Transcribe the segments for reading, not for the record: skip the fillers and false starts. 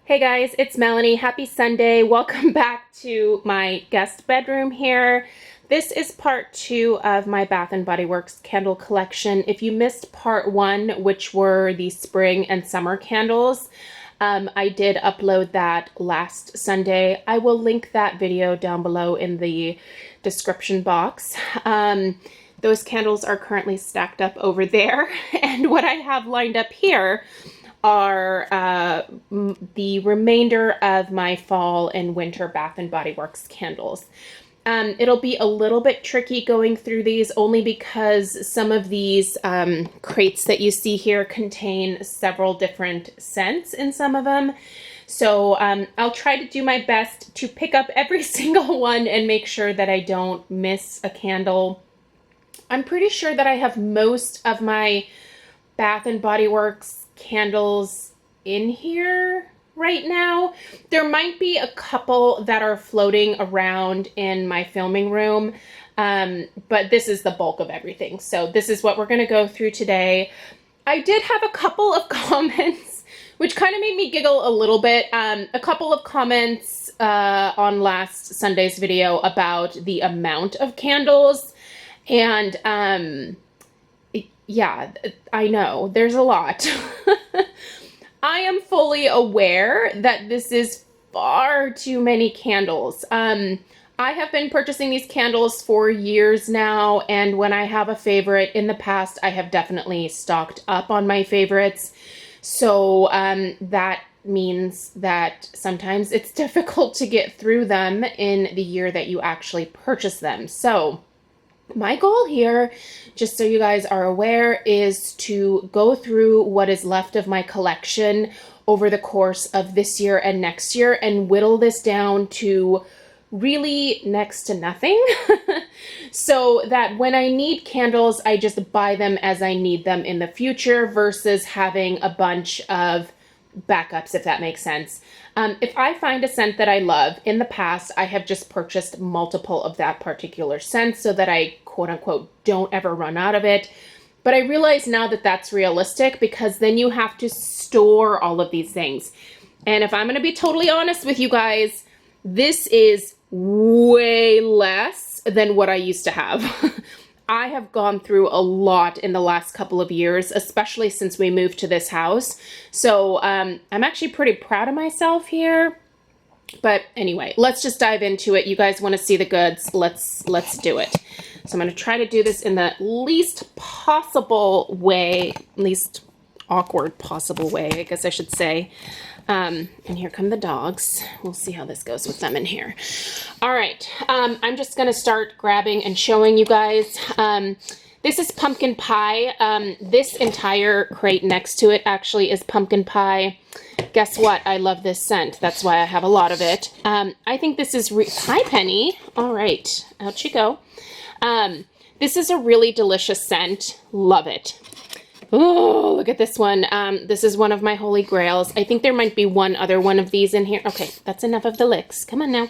Hey guys, it's Melanie. Happy Sunday. Welcome back to my guest bedroom here. This is part 2 of my Bath & Body Works candle collection. If you missed part 1, which were the spring and summer candles, I did upload that last Sunday. I will link that video down below in the description box. Those candles are currently stacked up over there, and what I have lined up here are the remainder of my fall and winter Bath & Body Works candles. It'll be a little bit tricky going through these only because some of these crates that you see here contain several different scents in some of them. So I'll try to do my best to pick up every single one and make sure that I don't miss a candle. I'm pretty sure that I have most of my Bath & Body Works candles in here right now. There might be a couple that are floating around in my filming room, but this is the bulk of everything. So this is what we're going to go through today. I did have a couple of comments, which kind of made me giggle a little bit. A couple of comments on last Sunday's video about the amount of candles, and yeah, I know, there's a lot. I am fully aware that this is far too many candles. I have been purchasing these candles for years now, and when I have a favorite in the past, I have definitely stocked up on my favorites. So that means that sometimes it's difficult to get through them in the year that you actually purchase them. So my goal here, just so you guys are aware, is to go through what is left of my collection over the course of this year and next year and whittle this down to really next to nothing so that when I need candles, I just buy them as I need them in the future versus having a bunch of backups, if that makes sense. If I find a scent that I love, in the past, I have just purchased multiple of that particular scent so that I, quote unquote, don't ever run out of it. But I realize now that that's realistic because then you have to store all of these things. And if I'm going to be totally honest with you guys, this is way less than what I used to have. I have gone through a lot in the last couple of years, especially since we moved to this house. So I'm actually pretty proud of myself here. But anyway, let's just dive into it. You guys want to see the goods. Let's do it. So I'm going to try to do this in the least possible way, least awkward possible way, I guess I should say. And here come the dogs. We'll see how this goes with them in here. All right, I'm just gonna start grabbing and showing you guys. This is pumpkin pie. This entire crate next to it actually is pumpkin pie. Guess what? I love this scent. That's why I have a lot of it. I think this is, hi Penny. All right, out you go. This is a really delicious scent. Love it. Oh, look at this one. This is one of my holy grails. I think there might be one other one of these in here. Okay, that's enough of the licks. Come on now.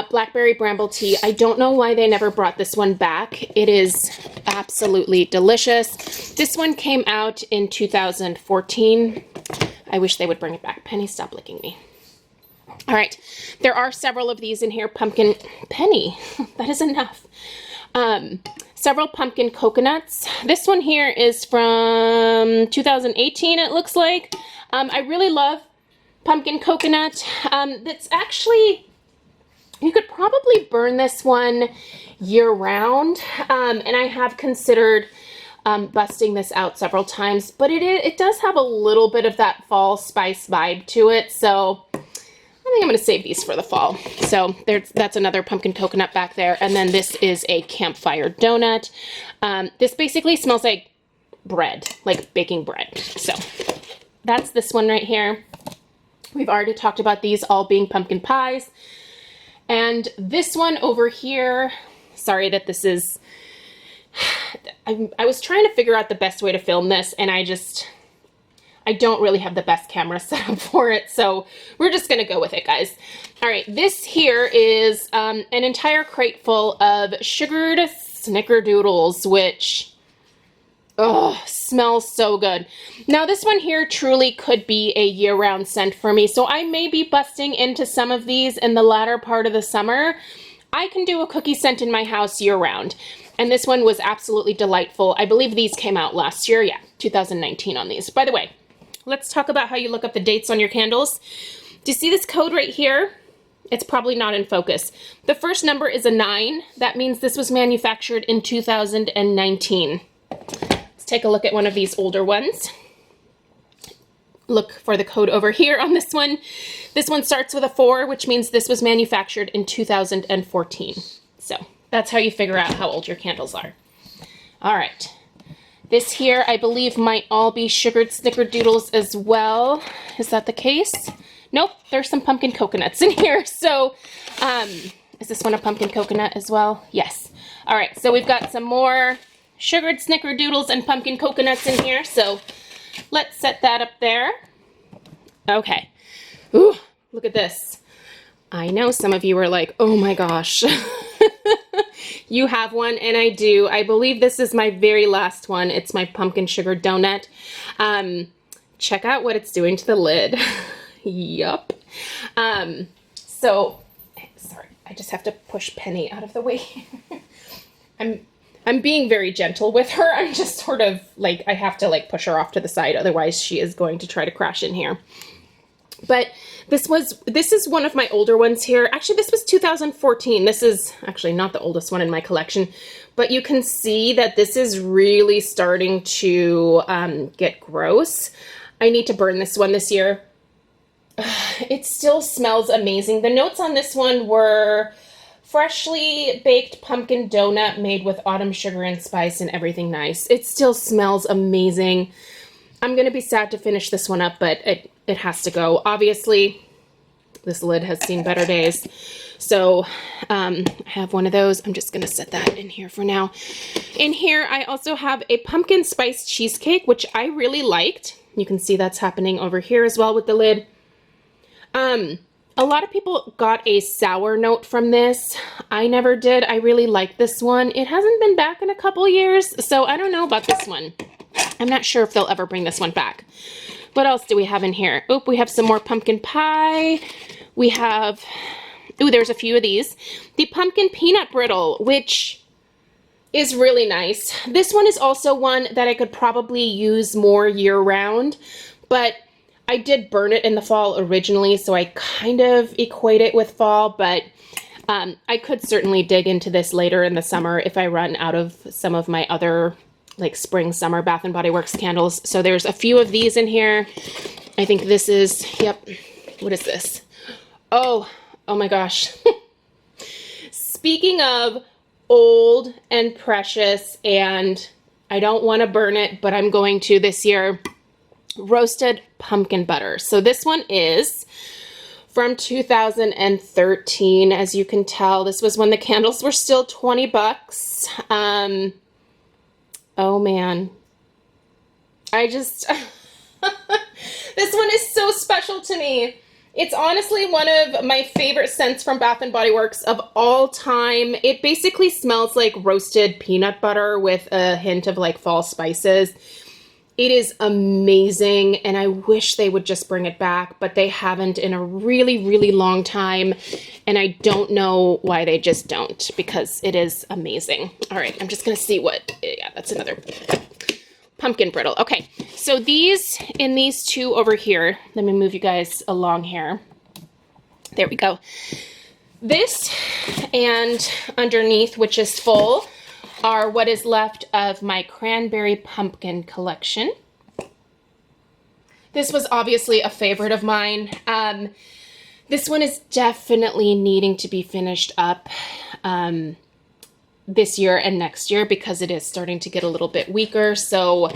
Blackberry bramble tea. I don't know why they never brought this one back. It is absolutely delicious. This one came out in 2014. I wish they would bring it back. Penny, stop licking me. All right, there are several of these in here. Pumpkin, Penny, that is enough. Several pumpkin coconuts. This one here is from 2018, it looks like. I really love pumpkin coconut. That's actually, you could probably burn this one year round. And I have considered busting this out several times, but it does have a little bit of that fall spice vibe to it. So I think I'm going to save these for the fall. So that's another pumpkin coconut back there. And then this is a campfire donut. This basically smells like bread, like baking bread. So that's this one right here. We've already talked about these all being pumpkin pies. And this one over here, sorry that this is, I was trying to figure out the best way to film this, and I don't really have the best camera set up for it, so we're just gonna go with it, guys. All right, this here is an entire crate full of sugared snickerdoodles, which Oh, smells so good. Now this one here truly could be a year-round scent for me, so I may be busting into some of these in the latter part of the summer. I can do a cookie scent in my house year-round, and this one was absolutely delightful. I believe these came out last year. Yeah, 2019 on these. By the way, let's talk about how you look up the dates on your candles. Do you see this code right here? It's probably not in focus. The first number is a 9. That means this was manufactured in 2019. Take a look at one of these older ones. Look for the code over here on this one. This one starts with a 4, which means this was manufactured in 2014. So that's how you figure out how old your candles are. All right. This here, I believe, might all be sugared snickerdoodles as well. Is that the case? Nope, there's some pumpkin coconuts in here. So, is this one a pumpkin coconut as well? Yes. All right, so we've got some more sugared snickerdoodles and pumpkin coconuts in here, so let's set that up there. Okay. Ooh, look at this. I know some of you are like, oh my gosh. You have one, and I do. I believe this is my very last one. It's my pumpkin sugar donut. Check out what it's doing to the lid. Yup. So, sorry, I just have to push Penny out of the way. I'm being very gentle with her. I'm just sort of like, I have to like push her off to the side, otherwise she is going to try to crash in here. But this is one of my older ones here. Actually, this was 2014. This is actually not the oldest one in my collection, but you can see that this is really starting to get gross. I need to burn this one this year. It still smells amazing. The notes on this one were freshly baked pumpkin donut made with autumn sugar and spice and everything nice. It still smells amazing. I'm going to be sad to finish this one up, but it has to go. Obviously, this lid has seen better days. So I have one of those. I'm just going to set that in here for now. In here, I also have a pumpkin spice cheesecake, which I really liked. You can see that's happening over here as well with the lid. A lot of people got a sour note from this. I never did. I really like this one. It hasn't been back in a couple years, so I don't know about this one. I'm not sure if they'll ever bring this one back. What else do we have in here? Oh, we have some more pumpkin pie. We have, oh, there's a few of these. The pumpkin peanut brittle, which is really nice. This one is also one that I could probably use more year-round, but I did burn it in the fall originally, so I kind of equate it with fall, but I could certainly dig into this later in the summer if I run out of some of my other like spring, summer Bath & Body Works candles. So there's a few of these in here. I think this is, yep, what is this? Oh my gosh. Speaking of old and precious, and I don't want to burn it, but I'm going to this year, roasted pumpkin butter. So this one is from 2013. As you can tell, this was when the candles were still 20 bucks. Oh man. I just, this one is so special to me. It's honestly one of my favorite scents from Bath & Body Works of all time. It basically smells like roasted peanut butter with a hint of like fall spices. It is amazing, and I wish they would just bring it back, but they haven't in a really, really long time, and I don't know why they just don't, because it is amazing. All right, I'm just going to see what, yeah, that's another pumpkin brittle. Okay, so these two over here, let me move you guys along here. There we go. This and underneath, which is full, are what is left of my Cranberry Pumpkin collection. This was obviously a favorite of mine. This one is definitely needing to be finished up this year and next year because it is starting to get a little bit weaker, so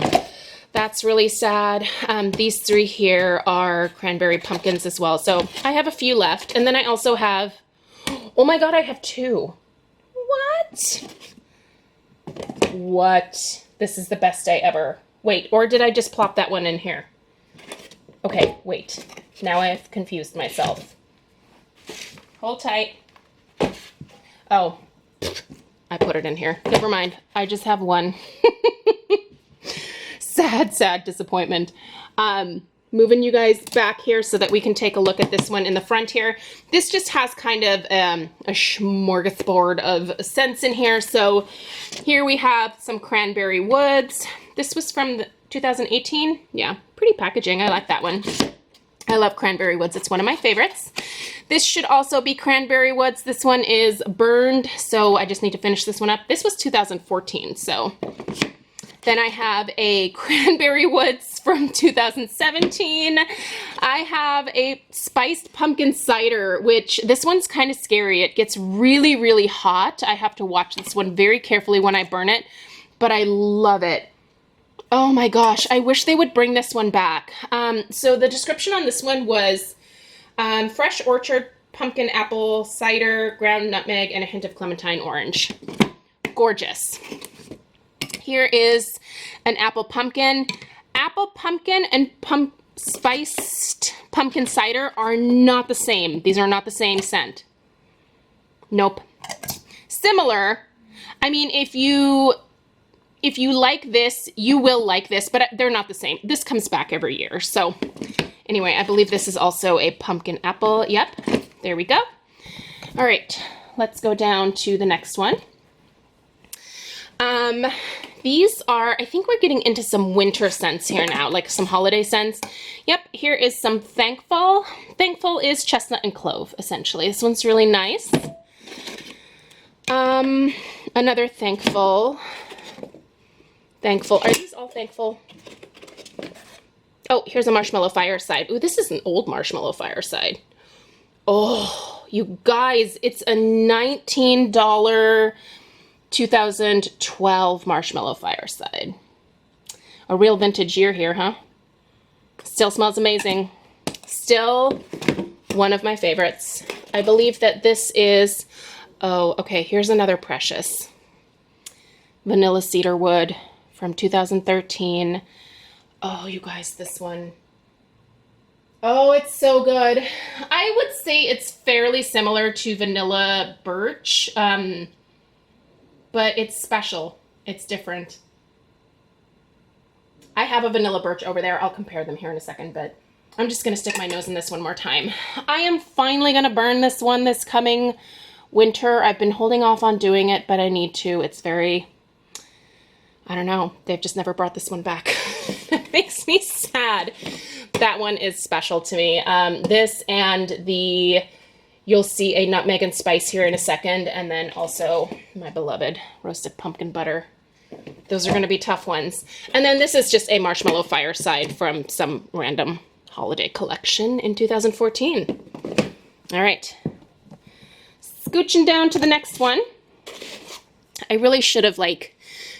that's really sad. These three here are Cranberry Pumpkins as well, so I have a few left. And then I also have, oh my god, I have two. What? This is the best day ever. Wait, or did I just plop that one in here? Okay, wait. Now I've confused myself. Hold tight. Oh, I put it in here. Never mind. I just have one. sad, sad disappointment. Moving you guys back here so that we can take a look at this one in the front here. This just has kind of a smorgasbord of scents in here. So here we have some Cranberry Woods. This was from 2018. Yeah, pretty packaging. I like that one. I love Cranberry Woods. It's one of my favorites. This should also be Cranberry Woods. This one is burned, so I just need to finish this one up. This was 2014, so... Then I have a Cranberry Woods from 2017. I have a spiced pumpkin cider, which this one's kind of scary. It gets really, really hot. I have to watch this one very carefully when I burn it, but I love it. Oh my gosh, I wish they would bring this one back. So the description on this one was fresh orchard, pumpkin apple cider, ground nutmeg, and a hint of clementine orange. Gorgeous. Here is an apple pumpkin. Apple pumpkin and spiced pumpkin cider are not the same. These are not the same scent. Nope. Similar. I mean, if you like this, you will like this, but they're not the same. This comes back every year. So anyway, I believe this is also a pumpkin apple. Yep, there we go. All right, let's go down to the next one. These are, I think we're getting into some winter scents here now, like some holiday scents. Yep, here is some Thankful. Thankful is chestnut and clove, essentially. This one's really nice. Another Thankful. Thankful. Are these all Thankful? Oh, here's a Marshmallow Fireside. Ooh, this is an old Marshmallow Fireside. Oh, you guys, it's a $19 2012 Marshmallow Fireside. A real vintage year here, huh? Still smells amazing. Still one of my favorites. I believe that this is, oh, okay, here's another precious. Vanilla Cedar Wood from 2013. Oh, you guys, this one. Oh, it's so good. I would say it's fairly similar to Vanilla Birch, but it's special. It's different. I have a Vanilla Birch over there. I'll compare them here in a second, but I'm just gonna stick my nose in this one more time. I am finally gonna burn this one this coming winter. I've been holding off on doing it, but I need to. It's very, I don't know. They've just never brought this one back. It makes me sad. That one is special to me. This and the, you'll see a nutmeg and spice here in a second, and then also my beloved roasted pumpkin butter. Those are going to be tough ones. And then this is just a Marshmallow Fireside from some random holiday collection in 2014. All right. Scooching down to the next one. I really should have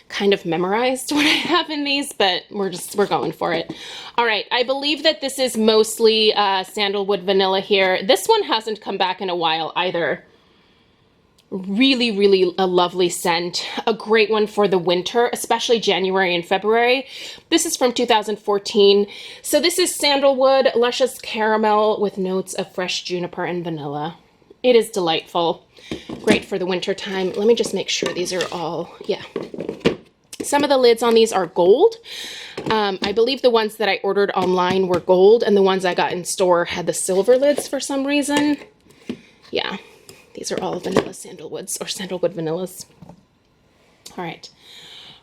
kind of memorized what I have in these, but we're going for it. All right, I believe that this is mostly Sandalwood Vanilla here. This one hasn't come back in a while either. Really, really a lovely scent. A great one for the winter, especially January and February. This is from 2014. So this is Sandalwood, luscious caramel with notes of fresh juniper and vanilla. It is delightful. Great for the winter time. Let me just make sure these are all, yeah. Some of the lids on these are gold. I believe the ones that I ordered online were gold, and the ones I got in store had the silver lids for some reason. Yeah, these are all vanilla sandalwoods, or Sandalwood Vanillas. All right,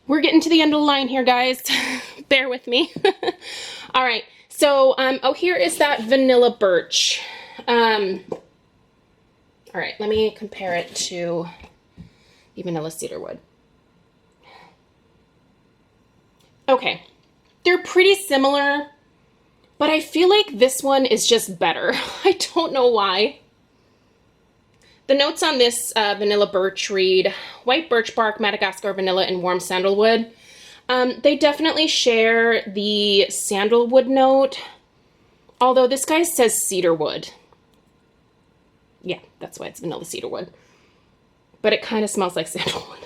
we're getting to the end of the line here, guys. Bear with me. All right, so, oh, here is that Vanilla Birch. All right, let me compare it to the Vanilla Cedarwood. Okay, they're pretty similar, but I feel like this one is just better. I don't know why. The notes on this Vanilla Birch read, white birch bark, Madagascar vanilla, and warm sandalwood. They definitely share the sandalwood note, although this guy says cedarwood. Yeah, that's why it's vanilla cedarwood. But it kind of smells like sandalwood.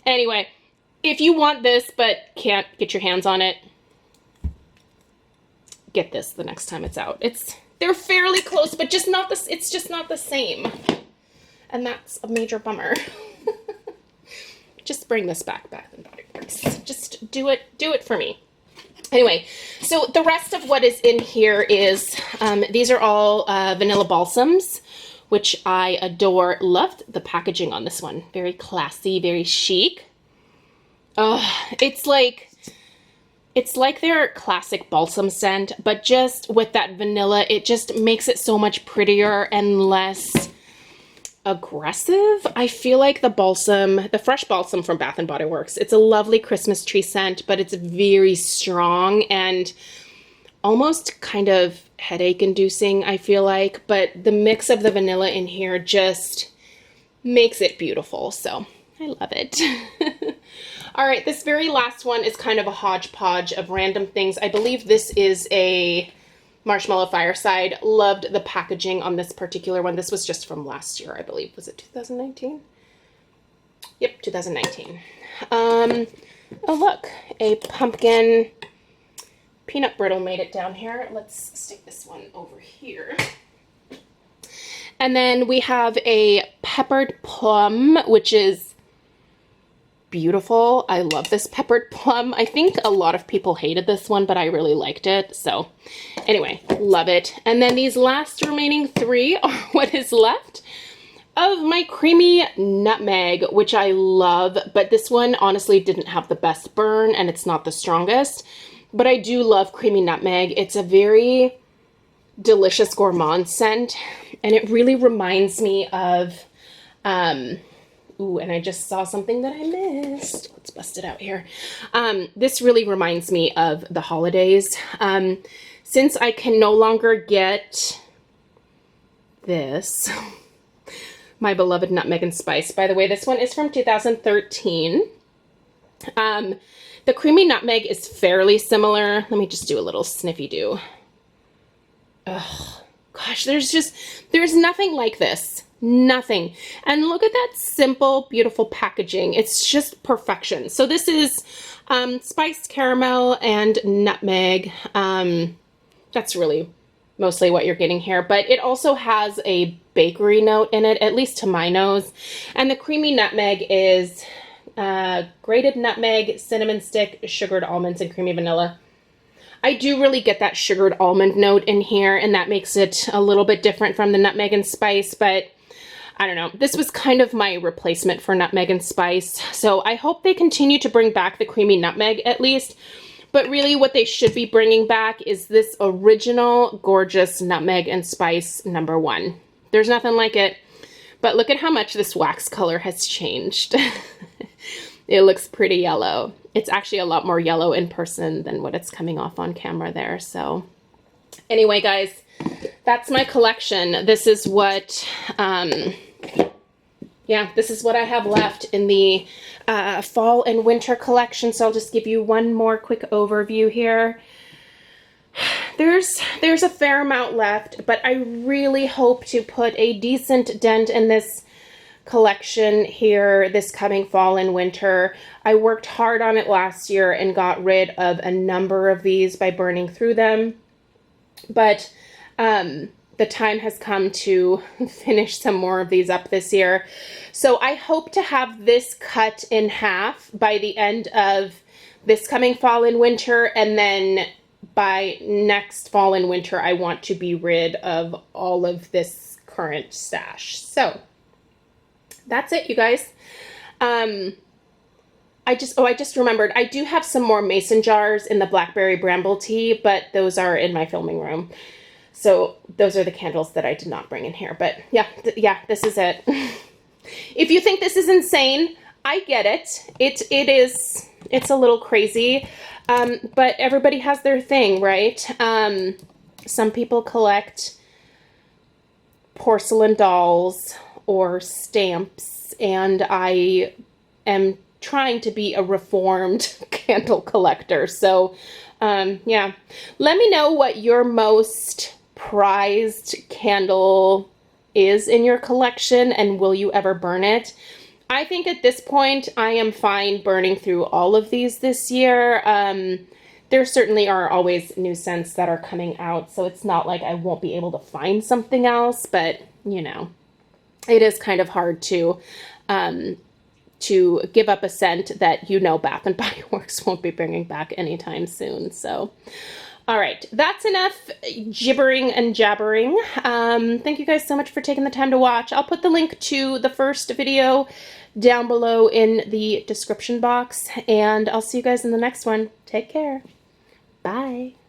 Anyway, if you want this but can't get your hands on it, get this the next time it's out. They're fairly close, but just not this. It's just not the same, and that's a major bummer. Just bring this back, Bath and Body Thanks. Just do it for me. Anyway, so the rest of what is in here is, these are all vanilla balsams, which I adore. Loved the packaging on this one. Very classy, very chic. It's like their classic balsam scent, but just with that vanilla, it just makes it so much prettier and less aggressive. I feel like the fresh balsam from Bath and Body Works, it's a lovely Christmas tree scent, but it's very strong and almost kind of headache inducing, I feel like, but the mix of the vanilla in here just makes it beautiful. So I love it. All right, this very last one is kind of a hodgepodge of random things. I believe this is a Marshmallow Fireside. Loved the packaging on this particular one. This was just from last year, I believe. Was it 2019? Yep, 2019. Oh, look, a pumpkin peanut brittle made it down here. Let's stick this one over here. And then we have a peppered plum, which is beautiful. I love this peppered plum. I think a lot of people hated this one, but I really liked it. So anyway, love it. And then these last remaining three are what is left of my creamy nutmeg, which I love, but this one honestly didn't have the best burn and it's not the strongest, but I do love creamy nutmeg. It's a very delicious gourmand scent, and it really reminds me of, ooh, and I just saw something that I missed. Let's bust it out here. This really reminds me of the holidays. Since I can no longer get this, my beloved Nutmeg and Spice. By the way, this one is from 2013. The creamy nutmeg is fairly similar. Let me just do a little sniffy do. Ugh, gosh, there's nothing like this. Nothing. And look at that simple, beautiful packaging. It's just perfection. So this is spiced caramel and nutmeg. That's really mostly what you're getting here, but it also has a bakery note in it, at least to my nose. And the creamy nutmeg is grated nutmeg, cinnamon stick, sugared almonds, and creamy vanilla. I do really get that sugared almond note in here, and that makes it a little bit different from the Nutmeg and Spice, but I don't know. This was kind of my replacement for Nutmeg and Spice, so I hope they continue to bring back the creamy nutmeg at least. But really what they should be bringing back is this original gorgeous Nutmeg and Spice #1. There's nothing like it, but look at how much this wax color has changed. It looks pretty yellow. It's actually a lot more yellow in person than what it's coming off on camera there. So anyway, guys, that's my collection. This is what, this is what I have left in the fall and winter collection. So I'll just give you one more quick overview here. There's a fair amount left, but I really hope to put a decent dent in this collection here this coming fall and winter. I worked hard on it last year and got rid of a number of these by burning through them, but the time has come to finish some more of these up this year. So I hope to have this cut in half by the end of this coming fall and winter, and then by next fall and winter I want to be rid of all of this current stash. So that's it, you guys. I just remembered, I do have some more mason jars in the blackberry bramble tea, but those are in my filming room. So those are the candles that I did not bring in here. But yeah, this is it. If you think this is insane, I get it. It's a little crazy, but everybody has their thing, right? Some people collect porcelain dolls or stamps, and I am trying to be a reformed candle collector. So yeah, let me know what your most prized candle is in your collection, and will you ever burn it? I think at this point I am fine burning through all of these this year. There certainly are always new scents that are coming out, so it's not like I won't be able to find something else, but you know, it is kind of hard to to give up a scent that you know Bath and Body Works won't be bringing back anytime soon. So, all right, that's enough gibbering and jabbering. Thank you guys so much for taking the time to watch. I'll put the link to the first video down below in the description box, and I'll see you guys in the next one. Take care. Bye.